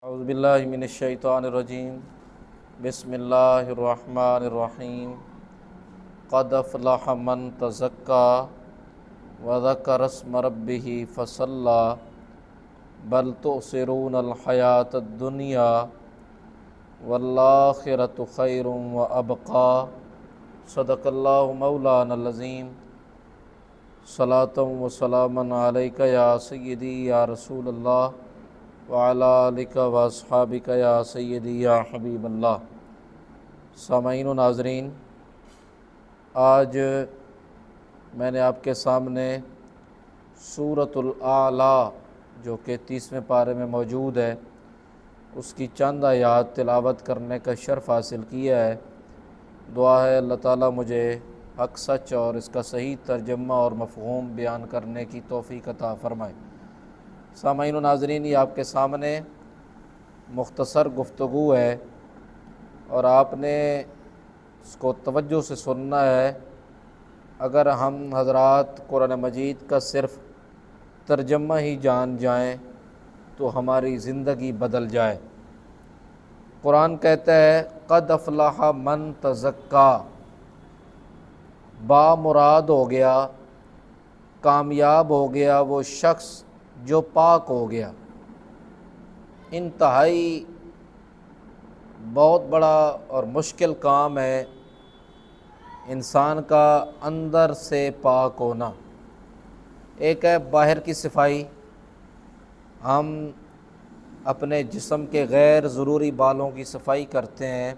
اعوذ باللہ من الشیطان الرجیم بسم اللہ الرحمن الرحیم قد افلح من تزکی وذکر اسم ربہ فصلی بل تؤثرون الحیاۃ الدنیا والآخرۃ خیر وابقی صدق اللہ مولانا العظیم صلاۃ و سلام علیک یا سیدی یا رسول اللہ وعلی آلک و اصحابک یا سیدی یا حبیب اللہ۔ سامعین و ناظرین، آج میں نے آپ کے سامنے سورۃ الاعلیٰ جو کہ 30ویں پارے میں موجود ہے اس کی چند آیات تلاوت کرنے کا شرف حاصل کیا ہے۔ دعا ہے اللہ تعالیٰ مجھے حق سچ اور اس کا صحیح ترجمہ اور مفہوم بیان کرنے کی توفیق عطا فرمائے۔ سامعین و ناظرین، یہ آپ کے سامنے مختصر گفتگو ہے اور آپ نے اس کو توجہ سے سننا ہے۔ اگر ہم حضرات قرآن مجید کا صرف ترجمہ ہی جان جائیں تو ہماری زندگی بدل جائے۔ قرآن کہتا ہے قد افلح من تزکی، بامراد ہو گیا، کامیاب ہو گیا وہ شخص جو پاک ہو گیا۔ انتہائی بہت بڑا اور مشکل کام ہے انسان کا اندر سے پاک ہونا۔ ایک ہے باہر کی صفائی، ہم اپنے جسم کے غیر ضروری بالوں کی صفائی کرتے ہیں،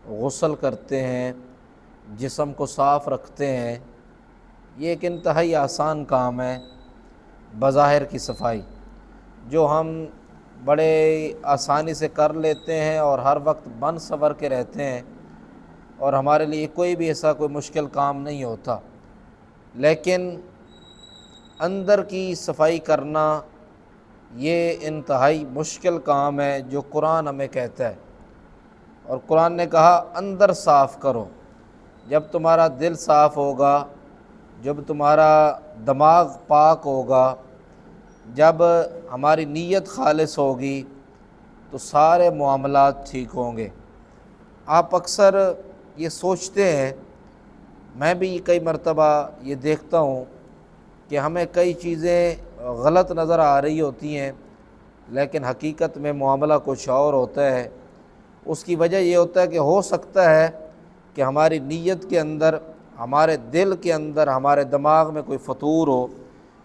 غسل کرتے ہیں، جسم کو صاف رکھتے ہیں، یہ ایک انتہائی آسان کام ہے۔ بظاہر کی صفائی جو ہم بڑے آسانی سے کر لیتے ہیں اور ہر وقت بن سنور کے رہتے ہیں اور ہمارے لیے کوئی بھی ایسا کوئی مشکل کام نہیں ہوتا، لیکن اندر کی صفائی کرنا یہ انتہائی مشکل کام ہے جو قرآن ہمیں کہتا ہے۔ اور قرآن نے کہا اندر صاف کرو۔ جب تمہارا دل صاف ہوگا، جب تمہارا دماغ پاک ہوگا، جب ہماری نیت خالص ہوگی تو سارے معاملات ٹھیک ہوں گے۔ آپ اکثر یہ سوچتے ہیں، میں بھی کئی مرتبہ یہ دیکھتا ہوں کہ ہمیں کئی چیزیں غلط نظر آ رہی ہوتی ہیں لیکن حقیقت میں معاملہ کچھ اور ہوتا ہے۔ اس کی وجہ یہ ہوتا ہے کہ ہو سکتا ہے کہ ہماری نیت کے اندر، ہمارے دل کے اندر، ہمارے دماغ میں کوئی فطور ہو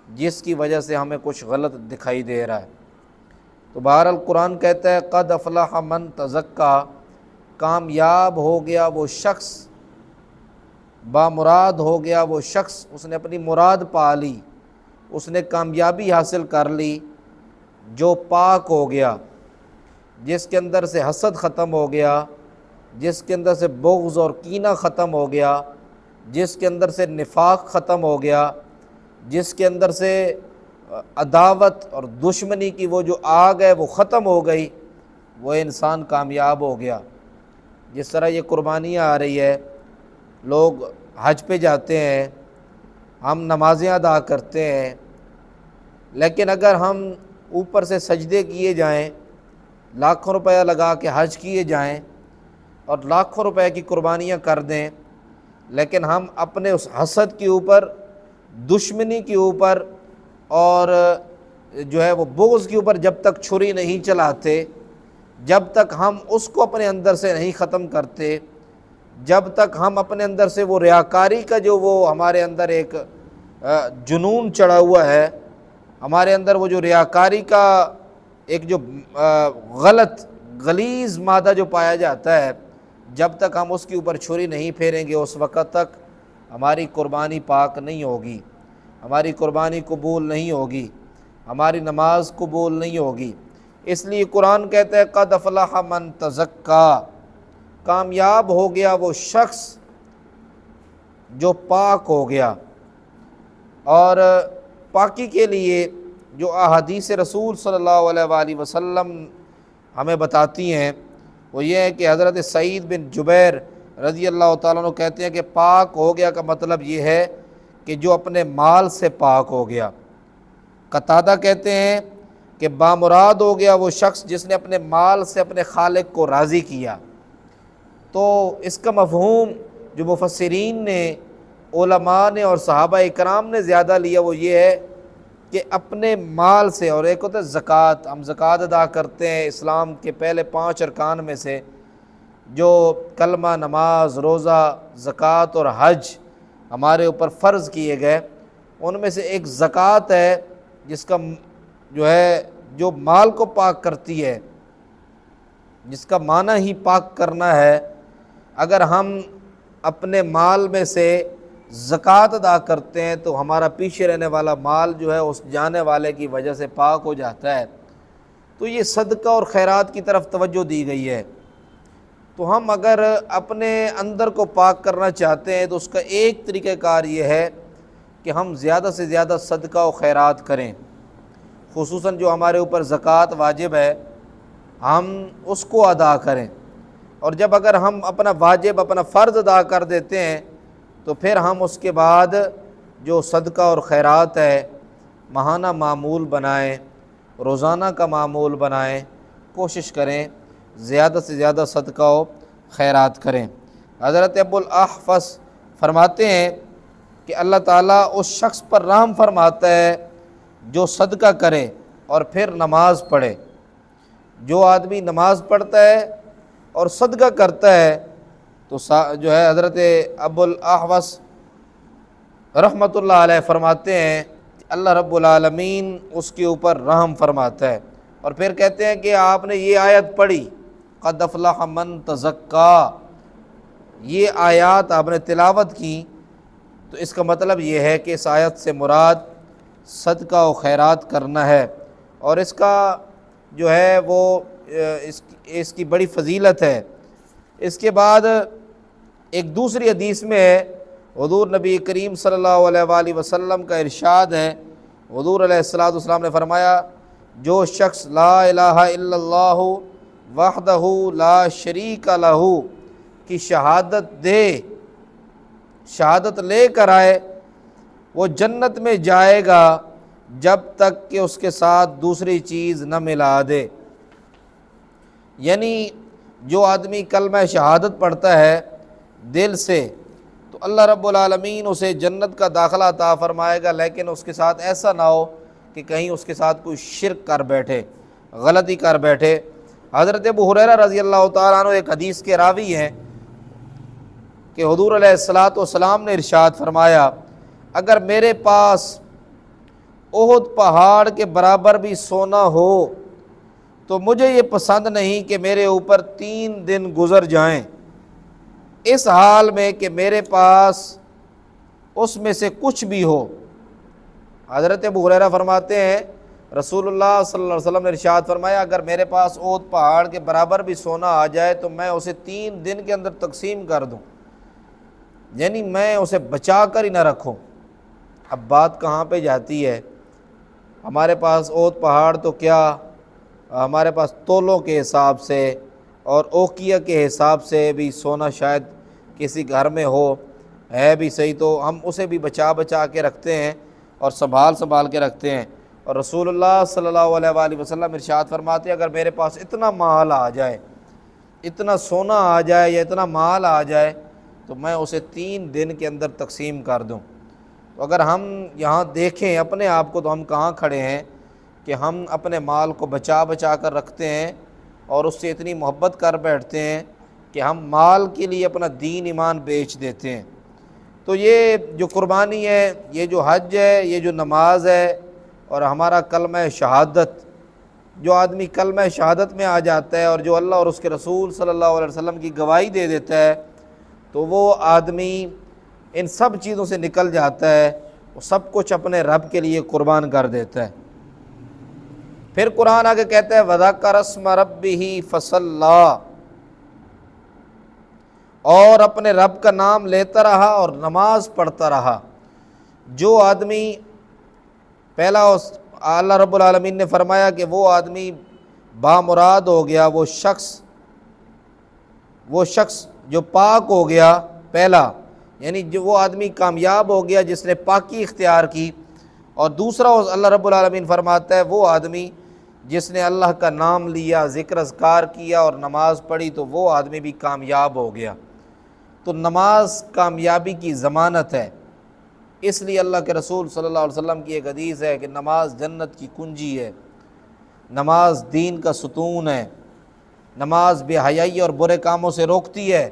جس کی وجہ سے ہمیں کچھ غلط دکھائی دے رہا ہے۔ تو بہرحال قرآن کہتا ہے قد افلح من تزکی، کامیاب ہو گیا وہ شخص، بامراد ہو گیا وہ شخص، اس نے اپنی مراد پا لی، اس نے کامیابی حاصل کر لی، جو پاک ہو گیا، جس کے اندر سے حسد ختم ہو گیا، جس کے اندر سے بغض اور کینہ ختم ہو گیا، جس کے اندر سے نفاق ختم ہو گیا، جس کے اندر سے عداوت اور دشمنی کی وہ جو آگ ہے وہ ختم ہو گئی، وہ انسان کامیاب ہو گیا۔ جس طرح یہ قربانیاں آ رہی ہے، لوگ حج پہ جاتے ہیں، ہم نمازیں ادا کرتے ہیں، لیکن اگر ہم اوپر سے سجدے کیے جائیں، لاکھوں روپیہ لگا کے حج کیے جائیں اور لاکھوں روپے کی قربانیاں کر دیں، لیکن ہم اپنے اس حسد کے اوپر، دشمنی کے اوپر اور جو ہے وہ بغض کے اوپر جب تک چھری نہیں چلاتے، جب تک ہم اس کو اپنے اندر سے نہیں ختم کرتے، جب تک ہم اپنے اندر سے وہ ریاکاری کا جو وہ ہمارے اندر ایک جنون چڑھا ہوا ہے، ہمارے اندر وہ جو ریاکاری کا ایک جو غلط غلیظ مادہ جو پایا جاتا ہے، جب تک ہم اس کے اوپر چھری نہیں پھیریں گے اس وقت تک ہماری قربانی پاک نہیں ہوگی، ہماری قربانی قبول نہیں ہوگی، ہماری نماز قبول نہیں ہوگی۔ اس لیے قرآن کہتا ہے قد افلح من تزکی، کامیاب ہو گیا وہ شخص جو پاک ہو گیا۔ اور پاکی کے لیے جو احادیث رسول صلی اللہ علیہ وآلہ وسلم ہمیں بتاتی ہیں وہ یہ ہے کہ حضرت سعید بن جبیر رضی اللہ تعالیٰ عنہ کہتے ہیں کہ پاک ہو گیا کا مطلب یہ ہے کہ جو اپنے مال سے پاک ہو گیا۔ قتادہ کہتے ہیں کہ بامراد ہو گیا وہ شخص جس نے اپنے مال سے اپنے خالق کو راضی کیا۔ تو اس کا مفہوم جو مفسرین نے، علماء نے اور صحابہ اکرام نے زیادہ لیا وہ یہ ہے کہ اپنے مال سے، اور ایک ہوتا ہے زکوٰۃ، ہم زکوٰۃ ادا کرتے ہیں، اسلام کے پہلے 5 ارکان میں سے جو کلمہ، نماز، روزہ، زکوٰۃ اور حج ہمارے اوپر فرض کیے گئے، ان میں سے ایک زکوٰۃ ہے جس کا جو مال کو پاک کرتی ہے، جس کا معنی ہی پاک کرنا ہے۔ اگر ہم اپنے مال میں سے زکوٰۃ ادا کرتے ہیں تو ہمارا پیچھے رہنے والا مال جو ہے اس جانے والے کی وجہ سے پاک ہو جاتا ہے۔ تو یہ صدقہ اور خیرات کی طرف توجہ دی گئی ہے۔ تو ہم اگر اپنے اندر کو پاک کرنا چاہتے ہیں تو اس کا ایک طریقہ کار یہ ہے کہ ہم زیادہ سے زیادہ صدقہ و خیرات کریں، خصوصاً جو ہمارے اوپر زکوٰۃ واجب ہے ہم اس کو ادا کریں۔ اور جب اگر ہم اپنا واجب، اپنا فرض ادا کر دیتے ہیں تو پھر ہم اس کے بعد جو صدقہ اور خیرات ہے ماہانہ معمول بنائیں، روزانہ کا معمول بنائیں، کوشش کریں زیادہ سے زیادہ صدقہ و خیرات کریں۔ حضرت ابو الاحفص فرماتے ہیں کہ اللہ تعالیٰ اس شخص پر رحم فرماتا ہے جو صدقہ کرے اور پھر نماز پڑھے۔ جو آدمی نماز پڑھتا ہے اور صدقہ کرتا ہے تو جو ہے حضرت ابو الاحوص رحمۃ اللہ علیہ فرماتے ہیں کہ اللہ رب العالمین اس کے اوپر رحم فرماتا ہے۔ اور پھر کہتے ہیں کہ آپ نے یہ آیت پڑھی قد افلح من تزکا، یہ آیات آپ نے تلاوت کی، تو اس کا مطلب یہ ہے کہ اس آیت سے مراد صدقہ و خیرات کرنا ہے، اور اس کا جو ہے وہ اس کی بڑی فضیلت ہے۔ اس کے بعد ایک دوسری حدیث میں ہے، حضور نبی کریم صلی اللہ علیہ وآلہ وسلم کا ارشاد ہے، حضور علیہ السلام نے فرمایا جو شخص لا الہ الا اللہ وحدہ لا شریک لہ کی شہادت دے، شہادت لے کر آئے، وہ جنت میں جائے گا جب تک کہ اس کے ساتھ دوسری چیز نہ ملا دے۔ یعنی جو آدمی کلمہ شہادت پڑھتا ہے دل سے تو اللہ رب العالمین اسے جنت کا داخلہ عطا فرمائے گا، لیکن اس کے ساتھ ایسا نہ ہو کہ کہیں اس کے ساتھ کوئی شرک کر بیٹھے، غلطی کر بیٹھے۔ حضرت ابو ہریرہ رضی اللہ تعالیٰ عنہ ایک حدیث کے راوی ہیں کہ حضور علیہ السلام نے ارشاد فرمایا اگر میرے پاس احد پہاڑ کے برابر بھی سونا ہو تو مجھے یہ پسند نہیں کہ میرے اوپر 3 دن گزر جائیں اس حال میں کہ میرے پاس اس میں سے کچھ بھی ہو۔ حضرت ابو ہریرہ فرماتے ہیں رسول اللہ صلی اللہ علیہ وسلم نے ارشاد فرمایا اگر میرے پاس احد پہاڑ کے برابر بھی سونا آ جائے تو میں اسے 3 دن کے اندر تقسیم کر دوں، یعنی میں اسے بچا کر ہی نہ رکھوں۔ اب بات کہاں پہ جاتی ہے، ہمارے پاس احد پہاڑ تو کیا، ہمارے پاس تولوں کے حساب سے اور اوقیہ کے حساب سے بھی سونا شاید کسی گھر میں ہو، ہے بھی صحیح، تو ہم اسے بھی بچا کے رکھتے ہیں اور سنبھال کے رکھتے ہیں۔ اور رسول اللہ صلی اللہ علیہ وآلہ وسلم ارشاد فرماتے ہیں اگر میرے پاس اتنا مال آ جائے، اتنا سونا آ جائے یا اتنا مال آ جائے تو میں اسے 3 دن کے اندر تقسیم کر دوں۔ تو اگر ہم یہاں دیکھیں اپنے آپ کو تو ہم کہاں کھڑے ہیں کہ ہم اپنے مال کو بچا کر رکھتے ہیں اور اس سے اتنی محبت کر بیٹھتے ہیں کہ ہم مال کے لیے اپنا دین ایمان بیچ دیتے ہیں۔ تو یہ جو قربانی ہے، یہ جو حج ہے، یہ جو نماز ہے اور ہمارا کلمہ شہادت، جو آدمی کلمہ شہادت میں آ جاتا ہے اور جو اللہ اور اس کے رسول صلی اللہ علیہ وسلم کی گواہی دے دیتا ہے تو وہ آدمی ان سب چیزوں سے نکل جاتا ہے، وہ سب کچھ اپنے رب کے لیے قربان کر دیتا ہے۔ پھر قرآن آگے کہتا ہے وَذَكَرَ اسْمَ رَبِّهِ فَصَلَّىٰ، اور اپنے رب کا نام لیتا رہا اور نماز پڑھتا رہا۔ جو آدمی پہلا اللہ رب العالمین نے فرمایا کہ وہ آدمی بامراد ہو گیا، وہ شخص جو پاک ہو گیا، پہلا یعنی جو وہ آدمی کامیاب ہو گیا جس نے پاکی اختیار کی، اور دوسرا اللہ رب العالمین فرماتا ہے وہ آدمی جس نے اللہ کا نام لیا، ذکر اذکار کیا اور نماز پڑھی تو وہ آدمی بھی کامیاب ہو گیا۔ تو نماز کامیابی کی ضمانت ہے، اس لیے اللہ کے رسول صلی اللہ علیہ وسلم کی ایک حدیث ہے کہ نماز جنت کی کنجی ہے، نماز دین کا ستون ہے، نماز بے حیائی اور برے کاموں سے روکتی ہے۔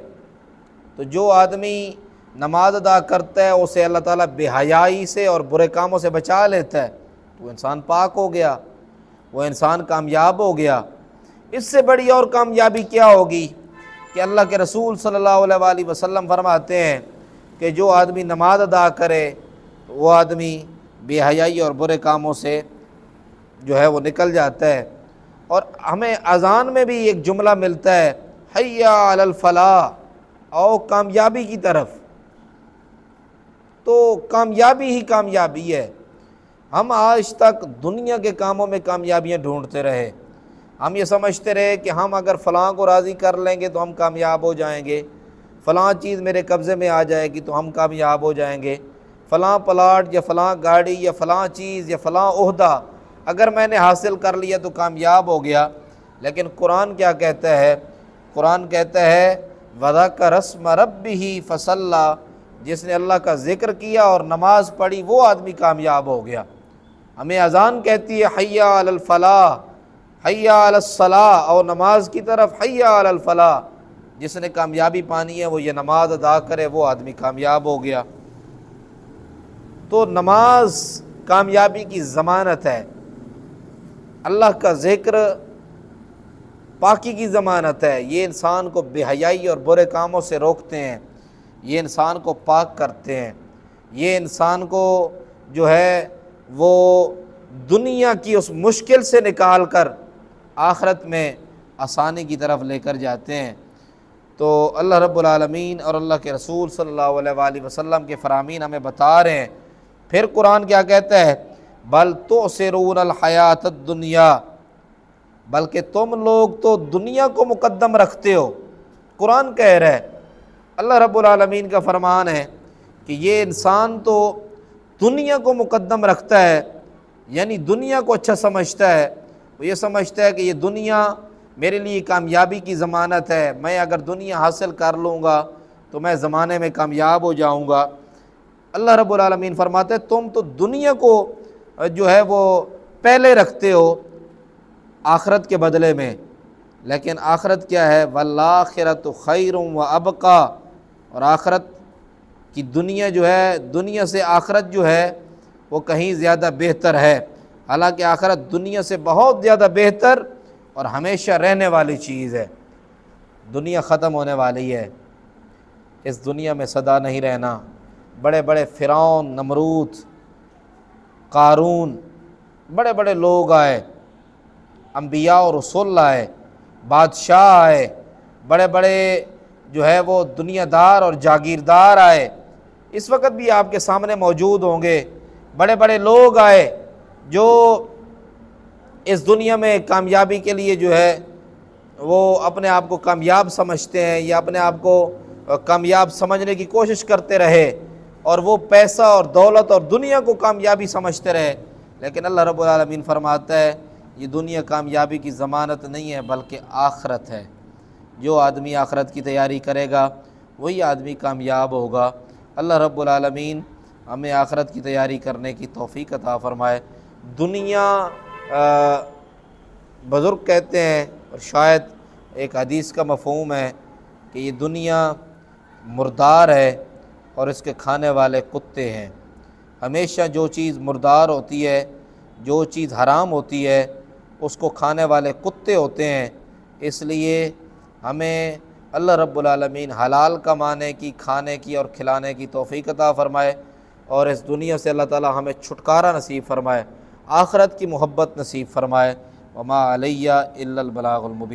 تو جو آدمی نماز ادا کرتا ہے اسے اللہ تعالیٰ بے حیائی سے اور برے کاموں سے بچا لیتا ہے، تو وہ انسان پاک ہو گیا، وہ انسان کامیاب ہو گیا۔ اس سے بڑی اور کامیابی کیا ہوگی کہ اللہ کے رسول صلی اللہ علیہ وآلہ وسلم فرماتے ہیں کہ جو آدمی نماز ادا کرے وہ آدمی بے حیائی اور برے کاموں سے جو ہے وہ نکل جاتا ہے۔ اور ہمیں اذان میں بھی ایک جملہ ملتا ہے، حی علی الفلاح، آؤ کامیابی کی طرف۔ تو کامیابی ہی کامیابی ہے۔ ہم آج تک دنیا کے کاموں میں کامیابیاں ڈھونڈتے رہے، ہم یہ سمجھتے رہے کہ ہم اگر فلاں کو راضی کر لیں گے تو ہم کامیاب ہو جائیں گے، فلاں چیز میرے قبضے میں آ جائے گی تو ہم کامیاب ہو جائیں گے، فلاں پلاٹ یا فلاں گاڑی یا فلاں چیز یا فلاں عہدہ اگر میں نے حاصل کر لیا تو کامیاب ہو گیا۔ لیکن قرآن کیا کہتا ہے؟ قرآن کہتا ہے وَذَكَرَ اسْمَ رَبِّهِ فَصَلَّى، جس نے اللہ کا ذکر کیا اور نماز پڑھی وہ آدمی کامیاب ہو گیا۔ ہمیں اذان کہتی ہے حی علی الفلاح، حی علی الصلاح، اور نماز کی طرف حی علی الفلاح۔ جس نے کامیابی پانی ہے وہ یہ نماز ادا کرے، وہ آدمی کامیاب ہو گیا۔ تو نماز کامیابی کی ضمانت ہے، اللہ کا ذکر پاکی کی ضمانت ہے۔ یہ انسان کو بے حیائی اور برے کاموں سے روکتے ہیں، یہ انسان کو پاک کرتے ہیں، یہ انسان کو جو ہے وہ دنیا کی اس مشکل سے نکال کر آخرت میں آسانی کی طرف لے کر جاتے ہیں۔ تو اللہ رب العالمین اور اللہ کے رسول صلی اللہ علیہ وآلہ وسلم کے فرامین ہمیں بتا رہے ہیں۔ پھر قرآن کیا کہتا ہے؟ بل تؤثرون الحیات الدنیا، بلکہ تم لوگ تو دنیا کو مقدم رکھتے ہو۔ قرآن کہہ رہا ہے، اللہ رب العالمین کا فرمان ہے کہ یہ انسان تو دنیا کو مقدم رکھتا ہے، یعنی دنیا کو اچھا سمجھتا ہے۔ وہ یہ سمجھتا ہے کہ یہ دنیا میرے لیے کامیابی کی ضمانت ہے، میں اگر دنیا حاصل کر لوں گا تو میں زمانے میں کامیاب ہو جاؤں گا۔ اللہ رب العالمین فرماتے ہیں تم تو دنیا کو جو ہے وہ پہلے رکھتے ہو آخرت کے بدلے میں، لیکن آخرت کیا ہے؟ والآخرۃ خیر وابقیٰ، اور آخرت کی دنیا جو ہے، دنیا سے آخرت جو ہے وہ کہیں زیادہ بہتر ہے۔ حالانکہ آخرت دنیا سے بہت زیادہ بہتر اور ہمیشہ رہنے والی چیز ہے۔ دنیا ختم ہونے والی ہے، اس دنیا میں سدا نہیں رہنا۔ بڑے بڑے فرعون، نمرود، قارون، بڑے بڑے لوگ آئے، انبیاء اور رسول آئے، بادشاہ آئے، بڑے بڑے جو ہے وہ دنیا دار اور جاگیردار آئے، اس وقت بھی آپ کے سامنے موجود ہوں گے۔ بڑے بڑے لوگ آئے جو اس دنیا میں کامیابی کے لیے جو ہے وہ اپنے آپ کو کامیاب سمجھتے ہیں یا اپنے آپ کو کامیاب سمجھنے کی کوشش کرتے رہے، اور وہ پیسہ اور دولت اور دنیا کو کامیابی سمجھتے رہے۔ لیکن اللہ رب العالمین فرماتا ہے یہ دنیا کامیابی کی ضمانت نہیں ہے بلکہ آخرت ہے۔ جو آدمی آخرت کی تیاری کرے گا وہی آدمی کامیاب ہوگا۔ اللہ رب العالمین ہمیں آخرت کی تیاری کرنے کی توفیق عطا فرمائے۔ دنیا بزرگ کہتے ہیں، اور شاید ایک حدیث کا مفہوم ہے کہ یہ دنیا مردار ہے اور اس کے کھانے والے کتے ہیں۔ ہمیشہ جو چیز مردار ہوتی ہے، جو چیز حرام ہوتی ہے، اس کو کھانے والے کتے ہوتے ہیں۔ اس لیے ہمیں اللہ رب العالمین حلال کمانے کی، کھانے کی اور کھلانے کی توفیق عطا فرمائے، اور اس دنیا سے اللہ تعالی ہمیں چھٹکارا نصیب فرمائے، آخرت کی محبت نصیب فرمائے۔ وما علیہ الا البلاغ المبین۔